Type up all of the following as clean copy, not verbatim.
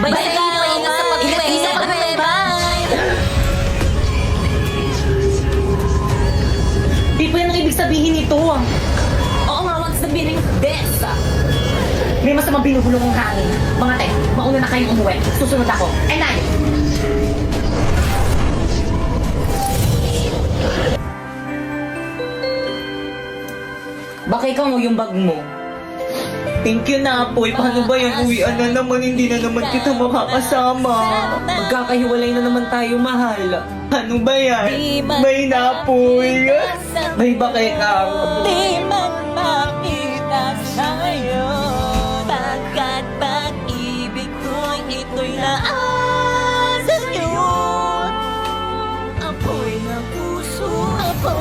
Bye-bye! Ingat sa pag-uwi! Bye! Di po yan ang ibig sabihin nito. Oo nga, wag sabihin ng des. May masamang binubulong ang hangin. Mga te, mauna na kayong umuwi. Susunod ako. And I... Baka ikaw mo yung bag mo. Thank you na, Apoy. Paano ba yan? Uwian na naman. Hindi na naman kita makakasama. Magkakahiwalay na naman tayo, mahal. Ano ba yan? May na, Apoy. May ba kay Kang? Di man makita sa'yo, pagkat pag-ibig ko'y ito'y laan sa'yo. Apoy ng puso ko.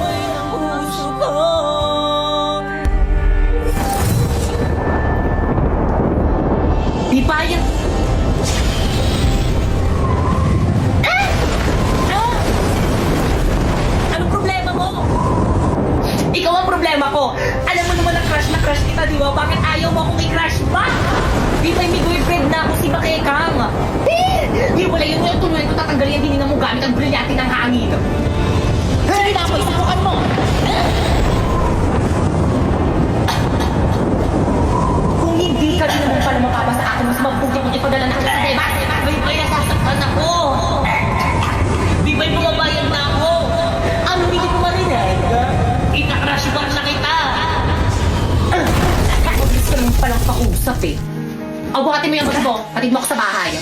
Di pa yan. Anong problema mo? Ikaw ang problema ko. Alam mo naman na crush kita, di ba? Bakit ayaw mo akong i-crush back? Di ba may boyfriend na ako si Bakekang? Di wala yun yung tuloy ko tatanggalin hindi na mo gamit ang brilyante ng hangin. Sige na, Apoy, subukan mo. Kung hindi ka din naman pala mapapa sa akin, mas mabuti kung ipadala na kita sa diba? May nasasaktan ako. Di ba'y bumabayad na ako? Ano, hindi ko marinig? Ika-crush back na kita. Gusto ka naman palang pausap eh. O, buhatin mo yung bag mo. Hatid mo ako sa bahay.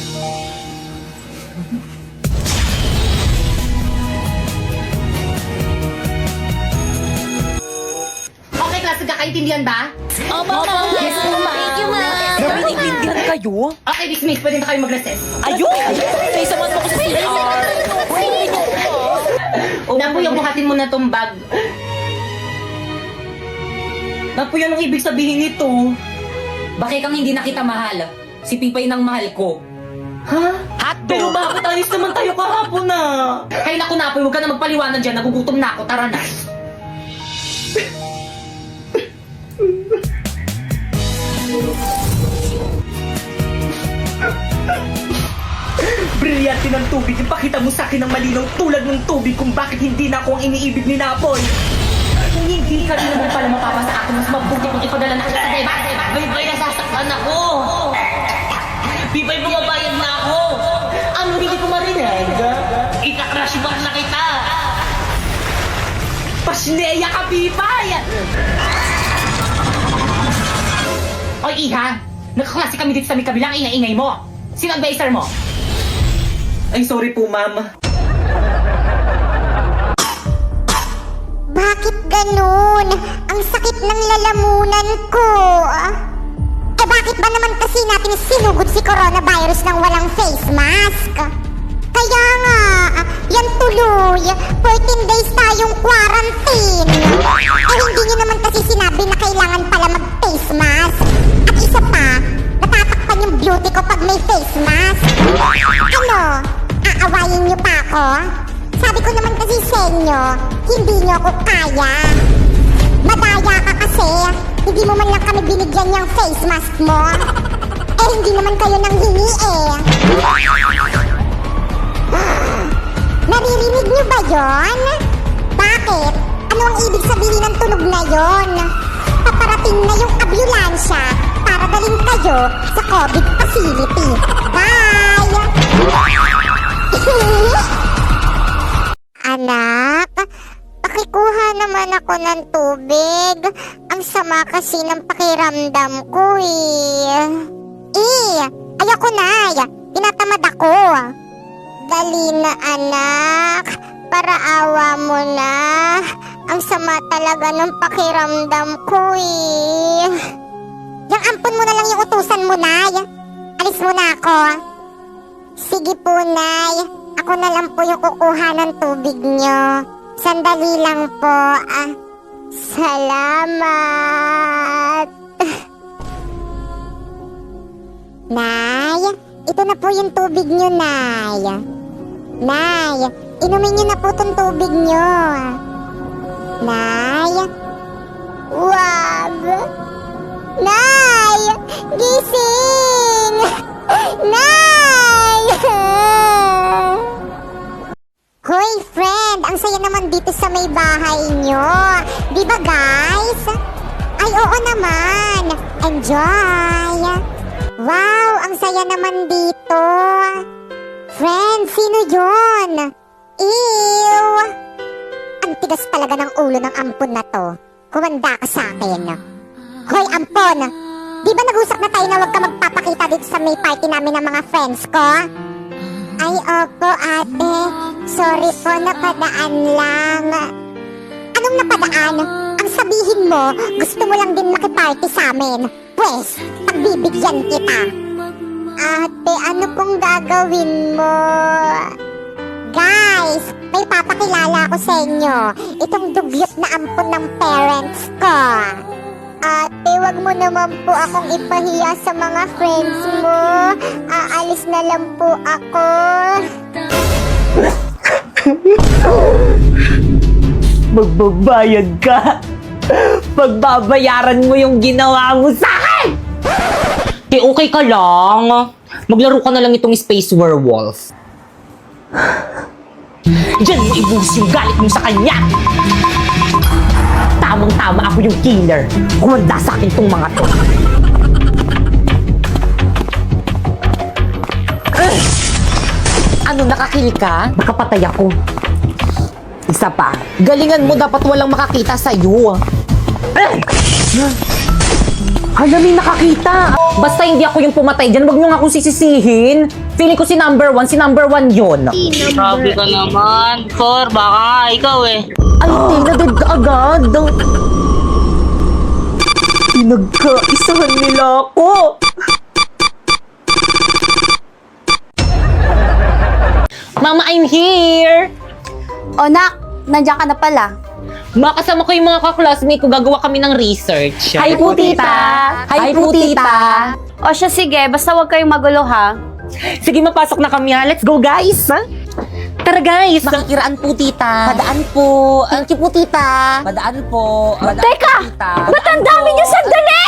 Okay, klase, kakaintindihan ba? Oh, mama! Yes, mama! Thank you, ma'am! Nabiniglindihan kayo? Okay, dismiss. Pwede na kayo mag-recess. Ayun! May saman mo ko sa CR. Napoy, buhatin mo na tong bag. Napoy, anong ibig sabihin nito? Bakit kang hindi na kita mahal? Si Pipay nang mahal ko. Ha? Hotdog! Pero bakit ayos naman tayo kahapon na? Ay naku, Napoy, huwag ka na magpaliwanag dyan. Nagugutom na ako. Tara na. Brilyante ng tubig. Ipakita mo sa akin ng malinaw tulad ng tubig kung bakit hindi na ako ang iniibig ni Napoy. Kung hindi ka rin naman pala mapapa sa akin, mas mabuti kung ipadala na kita sa diba? Bye-bye, nasasaktan ako. Bye-bye, bumabayad na ako. Ano, hindi ko marinig? Ika-crush back na kita. Pasneya ka, Bibay! Oy, Iha! Nagkaklase kami dito sa may kabilang ingay-ingay mo. Sino advisor mo? Ay, sorry po, ma'am. Bakit ganun? Ang sakit ng lalamunan ko. Eh bakit ba naman kasi natin sinugod si coronavirus ng walang face mask? Kaya nga, yan tuloy, 14 days tayong quarantine. Eh hindi niyo naman kasi sinabi na kailangan pala mag-face mask. At isa pa, natatakpan yung beauty ko pag may face mask. Ano? Aawayin niyo pa ako? Sabi ko naman kasi sa inyo, hindi niyo ako kaya. Madaya ka kasi, hindi mo man lang kami binigyan yung face mask mo. Eh hindi naman kayo nang hingi eh. Naririnig niyo ba yon? Bakit? Ano ang ibig sabihin ng tunog na yon? Paparating na yung ambulansya para dalhin kayo sa COVID facility. Bye! Anak, pakikuha naman ako ng tubig. Ang sama kasi ng pakiramdam ko eh. Ayoko na. Tinatamad ako. Dali na anak, para awa mo na. Ang sama talaga ng pakiramdam ko eh. Yung ampon mo na lang yung utusan mo, Nay. Alis mo na ako. Sige po, Nay. Ako na lang po yung kukuha ng tubig nyo. Sandali lang po. Salamat. Nay, ito na po yung tubig nyo, Nay. Nay, inumin nyo na po itong tubig nyo. Nay? Wag. Nay! Gising! Nay! saya naman dito sa may bahay nyo. Di ba, guys? Ay, oo naman. Enjoy. Wow, ang saya naman dito. Friend, sino yun? Ew! Ang tigas talaga ng ulo ng ampon na to. Kumanda ka sa akin. Hoy, ampon! Di ba nag-usap na tayo na huwag ka magpapakita dito sa may party namin ng mga friends ko? Ay, opo, ate. Sorry po, napadaan lang. Anong napadaan? Ang sabihin mo, gusto mo lang din makiparty sa amin. Pwes, pagbibigyan kita. Ate, ano pong gagawin mo? Guys, may papakilala ko sa inyo. Itong dugyot na ampon ng parents ko. Ate, wag mo naman po akong ipahiya sa mga friends mo. Aalis na lang po ako. Magbabayad ka. Pagbabayaran mo yung ginawa mo sa akin! Okay ka lang. Maglaro ka na lang itong Space Werewolf. Diyan mo ibuhos yung galit mo sa kanya! Tamang-tama ako yung killer. Kumanda sa akin tong mga to. Ano, nakakil ka? Baka patay ako. Isa pa. Galingan mo, dapat walang makakita sa'yo. Hala, may nakakita. Basta hindi ako yung pumatay dyan, wag nyo nga akong sisisihin. Feeling ko si number one yun. Grabe ka naman, Cor. Baka nga ikaw eh. Ay, tinadad ka agad. Pinagkaisahan nila ako. Mama, I'm here. O nak, nandiyan ka na pala. Makasama ko yung mga kaklasmate ko, gagawa kami ng research. Hi po, tita. Hi po, tita. O siya, sige, basta huwag kayong magulo ha. Sige, mapasok na kami ha. Let's go, guys. Tara, guys. Makikiraan po, tita. Padaan po. Thank you po, tita. Padaan po. Teka! Ba't ang dami niyo sandali?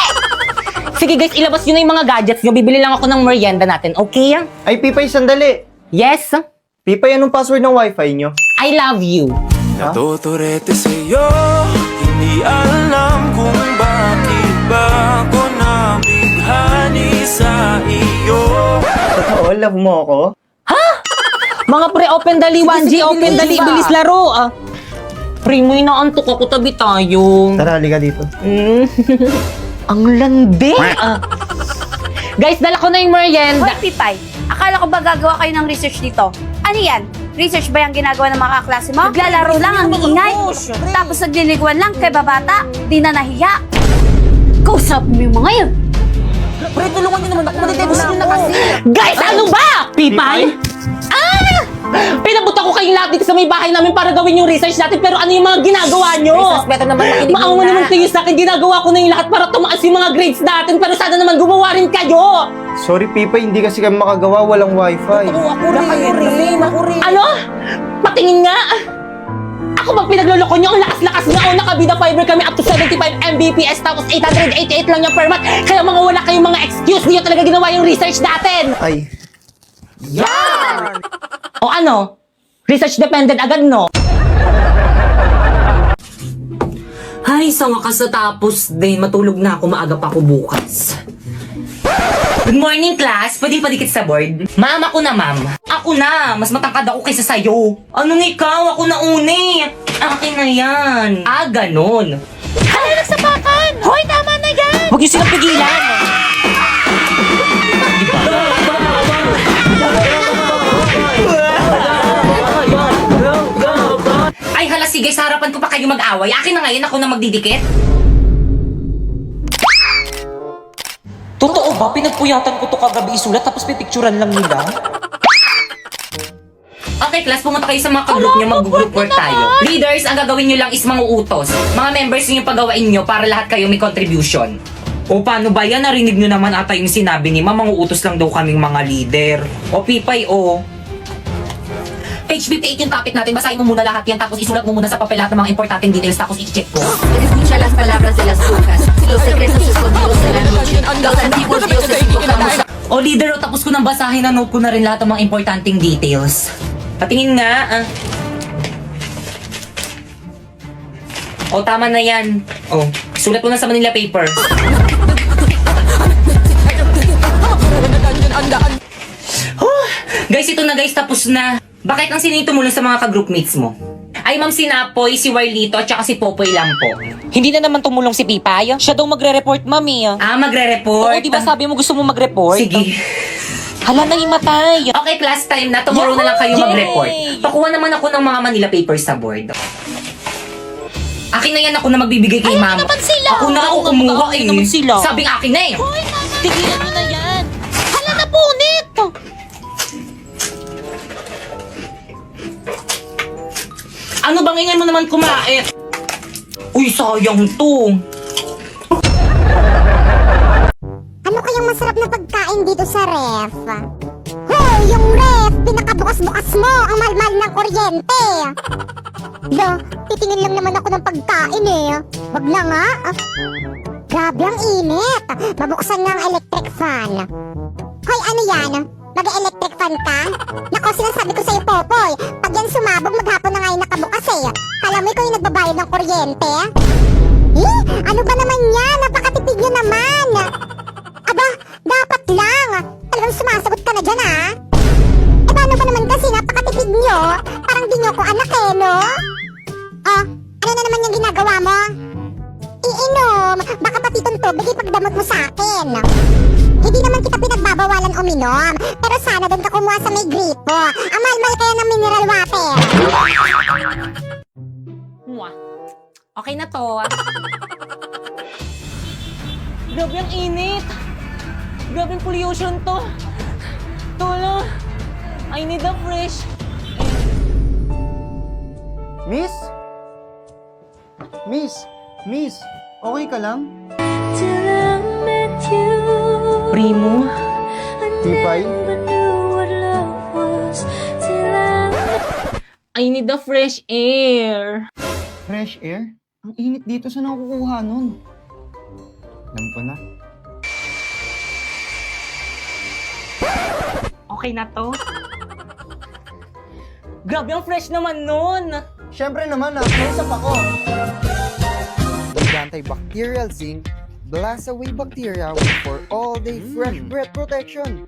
Sige, guys, ilabas nyo na yung mga gadgets nyo. Bibili lang ako ng merienda natin, okay? Ay, Pipay, sandali. Yes? Pipay, anong password ng wifi nyo? I love you. Natuturete sa'yo, hindi alam kung bakit ba ako nabighani sa iyo. Totoo, love mo ako? Mga pre, open dali, 1G, open dali, bilis laro. Pre, may naantok ako, tabi tayo. Tara, halika dito. Ang landi. Guys, dala ko na yung merienda. Hoy, Pipay, akala ko ba gagawa kayo ng research dito? Ano yan? Research ba yung ginagawa ng mga kaklase mo? Naglalaro lang ang iingay. Tapos nagliliguan lang kay babata. Di na nahiya. Kausap mo yung mga yun. Pre, tulungan niyo naman ako. Matitibos niyo na kasi. Guys, ano ba? Pipay? Pinabot ako kayong lahat dito sa may bahay namin para gawin yung research natin, pero ano yung mga ginagawa nyo? Research, better naman makinig Maawa muna. naman kayo sa akin, ginagawa ko na yung lahat para tumaas yung mga grades natin, pero sana naman gumawa rin kayo! Sorry, Pipay, hindi kasi kami makagawa, walang wifi. Ako rin. Ano? Patingin nga! Ako bang pinagloloko nyo? Ang lakas-lakas nga! O, nakabida fiber kami up to 75 Mbps, tapos 888 lang yung per month. Kaya mga wala kayong mga excuse, niyo talaga ginawa yung research natin! Ay, O ano? Research dependent agad, no? Ay, sa wakas natapos din. Matulog na ako. Maaga pa ako bukas. Good morning, class. Pwede padikit sa board? Ma'am, ako na, ma'am. Ako na. Mas matangkad ako kaysa sa'yo. Anong ikaw? Ako na uni. Akin na yan. Ganon. Ano nagsapakan? Hoy, tama na yan. Huwag niyo silang pigilan. Ay, hala, sige, sa harapan ko pa kayo mag-away. Akin na ngayon, ako na magdidikit. Totoo ba? Pinagpuyatan ko to kagabi isulat tapos pipicturan lang nila? Okay, class, pumunta kayo sa mga ka-group nyo, mag-group work tayo. Leaders, ang gagawin nyo lang is mga utos. Mga members nyo yung pagawain nyo para lahat kayo may contribution. O paano ba yan? Narinig nyo naman ata yung sinabi ni Ma'am, mga utos lang daw kaming mga leader. O Pipay, o. Page 58 yung topic natin, basahin mo muna lahat yan, tapos isulat mo muna sa papel lahat ng mga importanteng details, tapos i-check ko. Escucha las palabras de las brujas, los secretos escondidos de la noche, los antiguos dioses proclamamos. O leader, o tapos ko nang basahin na note ko na rin lahat ng mga importanteng details. Patingin nga. O, tama na yan. O, sulat mo na sa Manila paper. Guys, ito na guys, tapos na. Bakit ang sinito mo lang sa mga ka-groupmates mo? Ay, Ma'am Sinapoy, si Warlito, at saka si Popoy lang po. Hindi na naman tumulong si Pipay. Siya daw magre-report, mami. Ah, magre-report? Oo, di ba sabi mo gusto mo mag-report? Sige. Hala, nahimatay. Okay, class time na. Tomorrow na lang kayo Yay! mag-report. Pakuha naman ako ng mga Manila papers sa board. Akin na yan, ako na magbibigay kay ma'am. naman sila. Ako na ako Oo, kumuha mag-aaway eh. naman sila. Sabing akin na eh. Tigilan mo na yan. Hala, napunit. Ano bang ingay mo naman kumain? Uy, sayang to. Ano kayang masarap na pagkain dito sa ref? Hoy, yung ref! Pinakabukas-bukas mo! Ang mahal-mahal ng kuryente! Lo, titingin lang naman ako ng pagkain eh. Wag na nga. Grabe ang init. Mabuksan nga ang electric fan. Hoy, ano yan? Mag-electric fan ka? Nako, sinasabi ko sa'yo, Popoy. Pag yan sumabog, maghapon na nga yung nakabukas eh. Alam mo, ikaw yung nagbabayad ng kuryente? Ano ba naman yan? Napakatipid nyo naman! Aba, dapat lang! Talagang sumasagot ka na dyan, ha? Eh, paano ba naman kasi napakatipid nyo? Parang di nyo ko anak eh, no? Oh, ano na naman yung ginagawa mo? Iinom! Baka pati itong tubig ipagdamot mo sa akin. Hindi naman kita pinagbabawalan uminom. Pero sana doon ka kumuha sa may gripo. Ang mahal-mahal kaya ng mineral water. Mwah. Okay na to. Grabe ang init. Grabe ang pollution to. Tulong. I need a fresh. Miss? Miss, okay ka lang? Primo. Tipay? I need a fresh air. Fresh air? Ang init dito, saan ako kukuha nun? Alam ko na. Okay na to. Grabe ang fresh naman nun. Siyempre naman, close up ako. With antibacterial zinc, blast away bacteria for all-day fresh breath protection.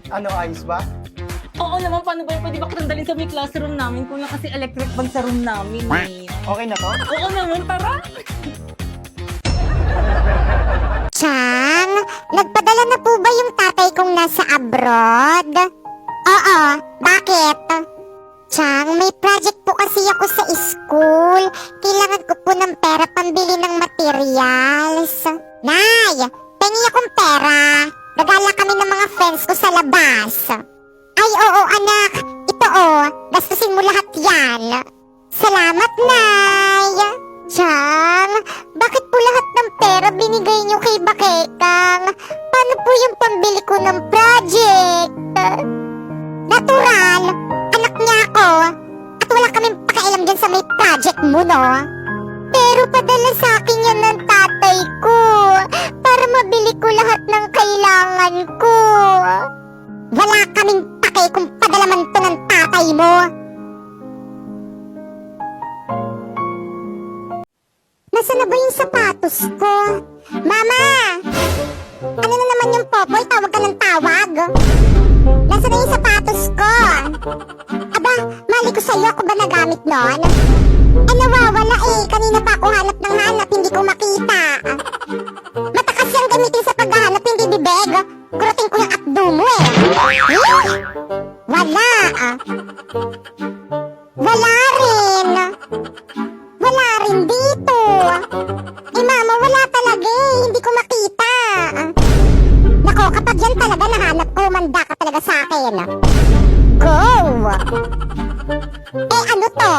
Ano, ayos ba? Oo naman, paano ba yun? Pwede ba kitang dalhin sa may classroom namin? Kung kasi electric bag sa room namin eh. Okay na to? Oo naman, tara! Chang, nagpadala na po ba yung tatay kong nasa abroad? Oo, bakit? Chang, may project po kasi ako sa school. Kailangan ko po ng pera pambili ng materials. Nay, pengi akong pera. Gagala kami ng mga friends ko sa labas. Ay, oo anak. Ito gastusin mo lahat yan. Salamat, Nay. Chang, bakit po lahat ng pera binigay niyo kay Bakekang? Paano po yung pambili ko ng project? Natural, anak niya ako. At wala kaming pakialam dyan sa may project mo, no? Pero padala sa akin yan ng tatay ko para mabili ko lahat ng kailangan ko. Wala kaming pake kung padala man to ng tatay mo. Nasaan na ba yung sapatos ko? Mama! Ano na naman yung Popoy? Tawag ka ng tawag? Nasaan na yung sapatos ko? Aba, mali ko sa'yo. Ako ba nagamit nun? Eh, nawawala eh. Kanina pa ako hanap ng hanap. Hindi ko makita. Matakas yung gamitin sa paghahanap. Hindi bibeg. Kurutin ko yung akdo mo eh. Wala Wala rin. Wala rin dito. Eh mama, wala talaga eh. Hindi ko makita. Nako, kapag yan talaga nahanap ko, manda ka talaga sa akin. Go! Eh ano to?